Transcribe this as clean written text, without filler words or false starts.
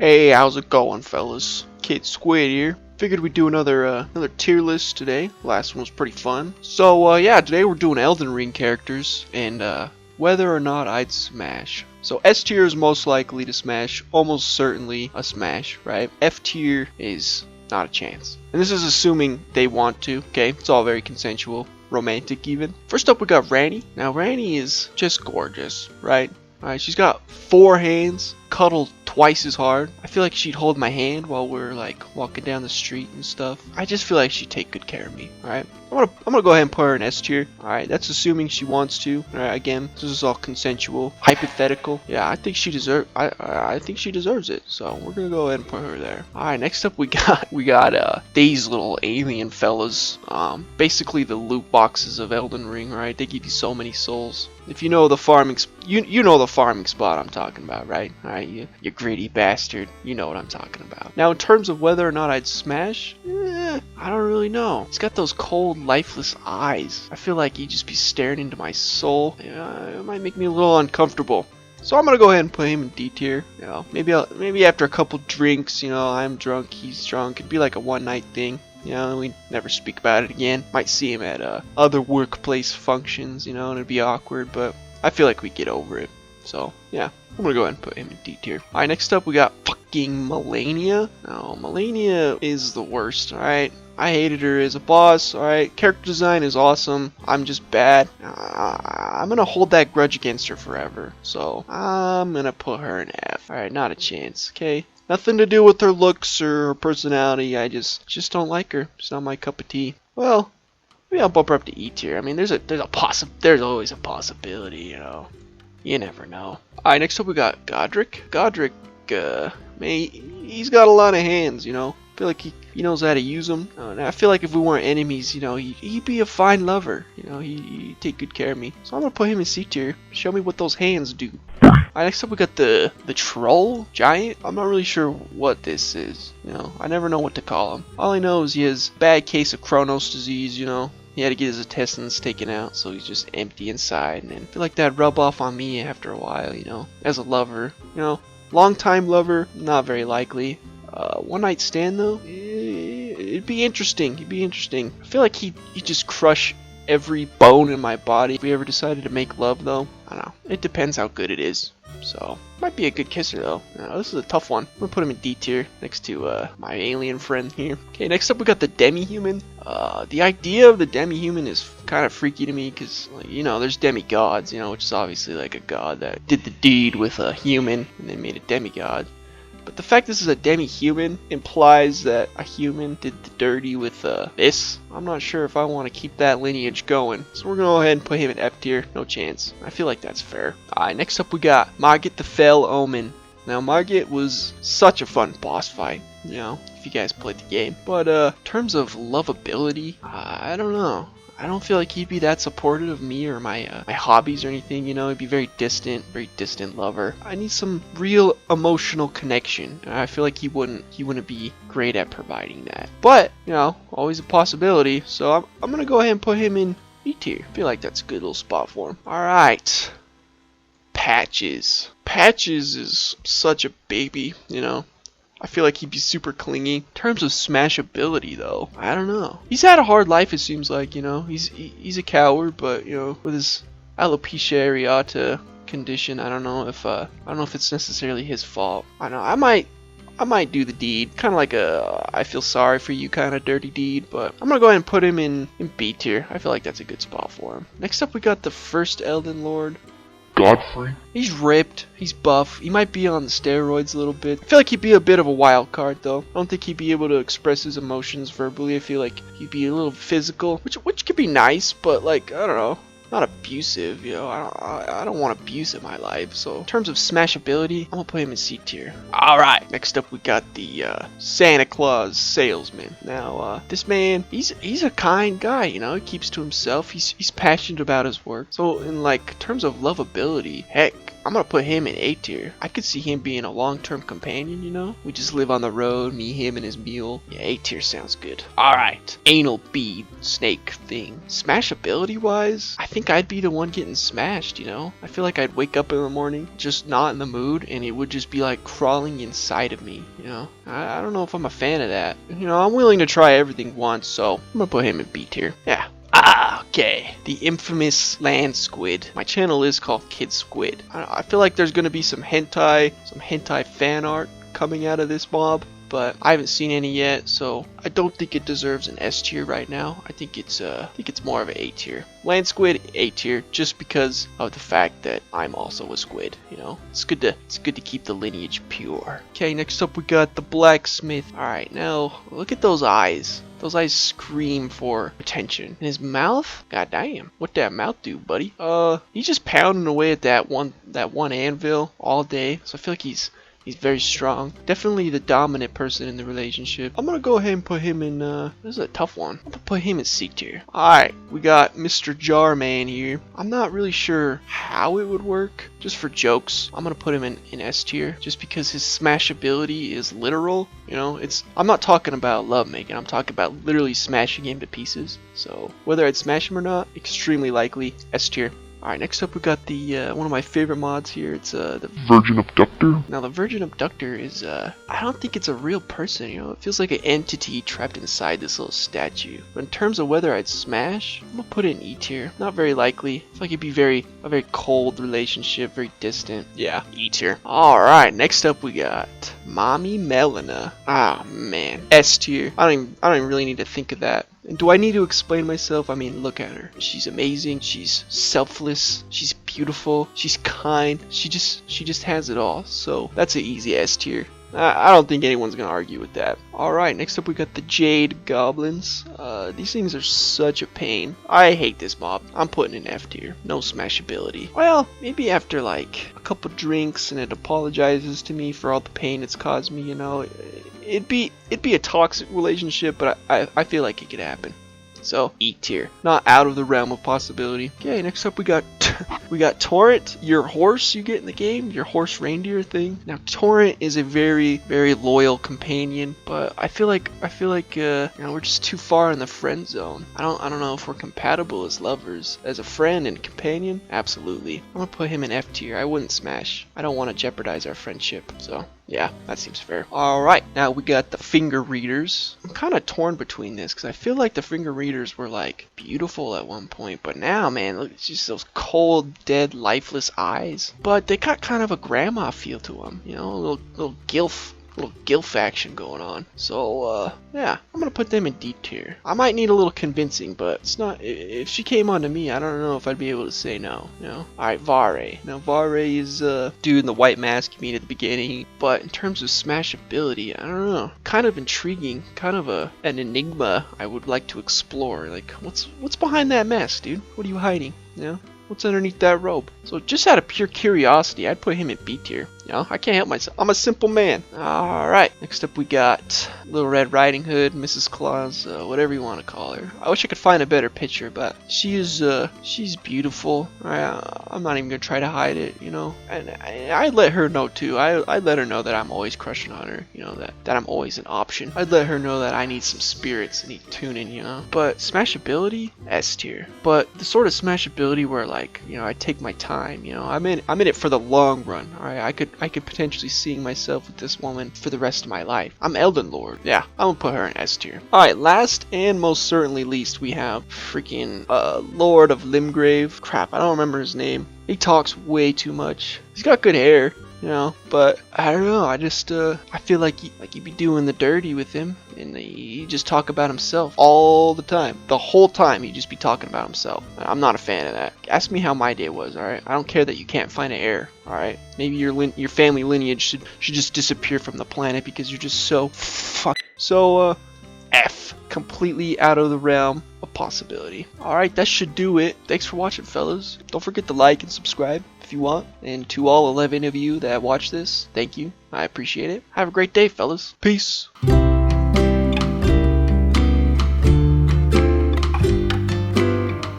Hey, how's it going, fellas? Kid Squid here. Figured we'd do another tier list today. Last one was pretty fun. So yeah, today we're doing Elden Ring characters and whether or not I'd smash. So S tier is most likely to smash, almost certainly a smash, right? F tier is not a chance. And this is assuming they want to, okay? It's all very consensual, romantic even. First up we got Ranni. Now Ranni is just gorgeous, right? Alright, she's got 4 hands, cuddled twice as hard. I feel like she'd hold my hand while we're like walking down the street and stuff. I just feel like she'd take good care of me. Alright, I'm gonna go ahead and put her in S tier. Alright, that's assuming she wants to. Alright, again, this is all consensual, hypothetical. Yeah, I think she I think she deserves it. So we're gonna go ahead and put her there. Alright, next up we got these little alien fellas. Basically the loot boxes of Elden Ring. Right, they give you so many souls. If you know the farming, you know the farming spot I'm talking about, right? Alright, you greedy bastard. You know what I'm talking about. Now, in terms of whether or not I'd smash, I don't really know. He's got those cold, lifeless eyes. I feel like he'd just be staring into my soul. It might make me a little uncomfortable. So I'm gonna go ahead and put him in D tier. You know, maybe after a couple drinks, you know, I'm drunk, he's drunk. It'd be like a one-night thing. You know, we never speak about it again. Might see him at other workplace functions, you know, and it'd be awkward, but I feel like we get over it. So, yeah, I'm gonna go ahead and put him in D tier. Alright, next up we got fucking Melania. Now, Melania is the worst, alright? I hated her as a boss, alright? Character design is awesome. I'm just bad. I'm gonna hold that grudge against her forever. So, I'm gonna put her in F. Alright, not a chance, okay? Nothing to do with her looks or her personality. I just don't like her. It's not my cup of tea. Well, maybe I'll bump her up to E tier. I mean, there's always a possibility, you know. You never know. Alright, next up we got Godric. Godric, man, he's got a lot of hands, you know. I feel like he knows how to use them. And I feel like if we weren't enemies, you know, he'd be a fine lover. You know, he'd take good care of me. So I'm gonna put him in C tier. Show me what those hands do. Alright, next up we got the troll giant. I'm not really sure what this is. You know, I never know what to call him. All I know is he has a bad case of Kronos disease, you know. He had to get his intestines taken out, so he's just empty inside. And I feel like that'd rub off on me after a while, you know, as a lover. You know, long-time lover, not very likely. One night stand though, it'd be interesting. It'd be interesting. I feel like he'd just crush every bone in my body. If we ever decided to make love though, I don't know. It depends how good it is. So, might be a good kisser though. This is a tough one. I'm gonna put him in D tier next to my alien friend here. Okay, next up we got the Demi Human. The idea of the Demi Human is kind of freaky to me because, like, you know, there's demigods, you know, which is obviously like a god that did the deed with a human and then made a demigod. But the fact this is a demi-human implies that a human did the dirty with this. I'm not sure if I want to keep that lineage going. So we're going to go ahead and put him in F tier. No chance. I feel like that's fair. Alright, next up we got Margit the Fell Omen. Now Margit was such a fun boss fight, you know, if you guys played the game. But in terms of lovability, I don't know. I don't feel like he'd be that supportive of me or my hobbies or anything, you know. He'd be very distant lover. I need some real emotional connection. I feel like he wouldn't be great at providing that. But, you know, always a possibility. So I'm gonna go ahead and put him in E tier. I feel like that's a good little spot for him. Alright. Patches. Patches is such a baby, you know. I feel like he'd be super clingy. In terms of smashability, though, I don't know. He's had a hard life, it seems like, you know. He's a coward, but, you know, with his alopecia areata condition, I don't know if it's necessarily his fault. I don't know. I might do the deed, kind of like a I feel sorry for you kind of dirty deed, but I'm gonna go ahead and put him in B tier. I feel like that's a good spot for him. Next up, we got the first Elden Lord. Godfrey. He's ripped, he's buff, he might be on the steroids a little bit. I feel like he'd be a bit of a wild card though. I don't think he'd be able to express his emotions verbally. I feel like he'd be a little physical, which could be nice, but like, I don't know, not abusive, you know. I don't want abuse in my life. So in terms of smashability, I'm gonna put him in C tier. Alright, next up we got the Santa Claus Salesman. Now this man, he's a kind guy, you know. He keeps to himself. He's passionate about his work. So in like terms of lovability, heck, I'm gonna put him in A tier. I could see him being a long-term companion, you know? We just live on the road, me, him, and his mule. Yeah, A tier sounds good. Alright, anal bead snake thing. Smashability-wise, I think I'd be the one getting smashed, you know? I feel like I'd wake up in the morning, just not in the mood, and it would just be like crawling inside of me, you know? I don't know if I'm a fan of that. You know, I'm willing to try everything once, so I'm gonna put him in B tier. Yeah. Okay, the infamous land squid. My channel is called Kid Squid. I feel like there's gonna be some hentai fan art coming out of this mob, but I haven't seen any yet, so I don't think it deserves an S tier right now. I think it's more of an A tier. Land squid, A tier, just because of the fact that I'm also a squid. You know, it's good to keep the lineage pure. Okay, next up we got the blacksmith. All right, now look at those eyes. Those eyes scream for attention. And his mouth? God damn. What that mouth do, buddy? He's just pounding away at that one anvil all day. So I feel like he's very strong. Definitely the dominant person in the relationship. I'm gonna go ahead and put him in, this is a tough one. I'm gonna put him in C tier. Alright, we got Mr. Jarman here. I'm not really sure how it would work. Just for jokes, I'm gonna put him in S tier. Just because his smashability is literal. You know, I'm not talking about lovemaking. I'm talking about literally smashing him to pieces. So, whether I'd smash him or not, extremely likely S tier. Alright, next up we got the one of my favorite mods here. It's the Virgin Abductor. Now the Virgin Abductor is I don't think it's a real person, you know. It feels like an entity trapped inside this little statue. But in terms of whether I'd smash, I'm gonna put it in E tier. Not very likely. I feel like it'd be a very cold relationship, very distant. Yeah, E tier. Alright, next up we got Mommy Melania. Ah man. S tier. I don't even really need to think of that. And do I need to explain myself? I mean, look at her. She's amazing. She's selfless. She's beautiful. She's kind. She just has it all. So that's an easy S tier. I don't think anyone's gonna argue with that. Alright, next up we got the Jade Goblins. These things are such a pain. I hate this mob. I'm putting in F tier. No smashability. Well, maybe after like a couple drinks and it apologizes to me for all the pain it's caused me, you know. It'd be a toxic relationship, but I feel like it could happen. So E tier, not out of the realm of possibility. Okay, next up we got Torrent, your horse you get in the game, your horse reindeer thing. Now Torrent is a very loyal companion, but I feel like you know, we're just too far in the friend zone. I don't know if we're compatible as lovers. As a friend and companion, absolutely. I'm gonna put him in F tier. I wouldn't smash. I don't want to jeopardize our friendship. So yeah, that seems fair. Alright, now we got the finger readers. I'm kind of torn between this because I feel like the finger readers were like beautiful at one point, but now, man, look, it's just those cold, dead, lifeless eyes. But they got kind of a grandma feel to them, you know, a little gilf action going on. So yeah, I'm gonna put them in D tier. I might need a little convincing, but it's not. If she came on to me, I don't know if I'd be able to say no. You know. All right, Var Ray. Now Var Ray is dude in the white mask you meet at the beginning, but in terms of smashability, I don't know. Kind of intriguing, kind of an enigma I would like to explore. Like, what's behind that mask, dude? What are you hiding? You know? What's underneath that robe? So just out of pure curiosity, I'd put him in B tier. You know, I can't help myself. I'm a simple man. Alright, next up we got Little Red Riding Hood, Mrs. Claus, whatever you want to call her. I wish I could find a better picture, but she's beautiful. I'm not even going to try to hide it, you know. And I'd let her know too. I'd let her know that I'm always crushing on her, you know, that I'm always an option. I'd let her know that I need some spirits, I need tuning, you know. But smashability, S tier. But the sort of smashability where, like, you know, I take my time, you know. I'm in it for the long run. Alright, I could potentially see myself with this woman for the rest of my life. I'm Elden Lord. Yeah, I'm gonna put her in S tier. Alright, last and most certainly least, we have freaking Lord of Limgrave. Crap, I don't remember his name. He talks way too much. He's got good hair, you know, but I don't know. I just I feel like he'd be doing the dirty with him, and he just talk about himself all the time. The whole time he'd just be talking about himself. I'm not a fan of that. Ask me how my day was, alright? I don't care that you can't find an heir, alright? Maybe your family lineage should just disappear from the planet because you're just so F. Completely out of the realm of possibility. Alright, that should do it. Thanks for watching, fellas. Don't forget to like and subscribe if you want. And to all 11 of you that watch this, thank you. I appreciate it. Have a great day, fellas. Peace.